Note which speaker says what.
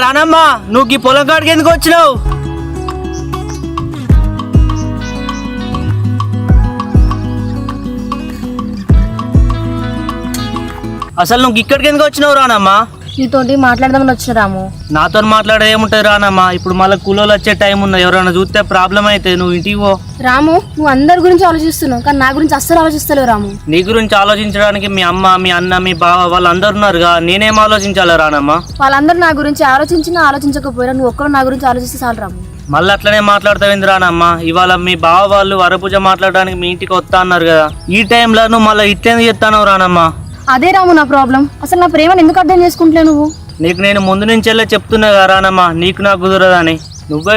Speaker 1: రానమ్మా నువ్వు ఈ పొలం కాడికి ఎందుకు వచ్చినావు? అసలు నువ్వు ఇక్కడికి ఎందుకు వచ్చినావు రానమ్మా?
Speaker 2: నీతోటి మాట్లాడదామని వచ్చిన రాము.
Speaker 1: నాతో మాట్లాడే ఏముంటది రానమ్మా, ఇప్పుడు మళ్ళీ కూలోళ్ళు వచ్చే టైం ఉన్నది, ఎవరైనా చూస్తే ప్రాబ్లం అయితే నువ్వు ఇంటికి పో.
Speaker 2: రాము, నువ్వు అందరి గురించి ఆలోచిస్తున్నావు కానీ నా గురించి అస్సలు ఆలోచిస్తలేవు రాము.
Speaker 1: నీ గురించి ఆలోచించడానికి మీ అమ్మ, మీ అన్న, మీ బావ వాళ్ళందరూ ఉన్నారుగా, నేనేం ఆలోచించాలి రానమ్మా?
Speaker 2: వాళ్ళందరూ నా గురించి ఆలోచించినా ఆలోచించకపోయినా నువ్వు ఒక్కరు నా గురించి ఆలోచిస్తే చాలు రాము.
Speaker 1: మళ్ళీ అట్లనే మాట్లాడతావు రానమ్మా? ఇవాళ మీ బావ వాళ్ళు వరపూజ మాట్లాడడానికి మీ ఇంటికి వస్తా అన్నారు కదా, ఈ టైంలో నువ్వు మళ్ళీ ఇట్లేందుకు చెప్తాను రానమ్మా?
Speaker 2: అదే రాము నా ప్రాబ్లం. అసలు నా ప్రేమను ఎందుకు అర్థం చేసుకుంటలే నువ్వు?
Speaker 1: నీకు నేను ముందు నుంచెల్లే చెప్తున్నా కదా రానమ్మా, నీకు నాకు కుదరదని. నువ్వే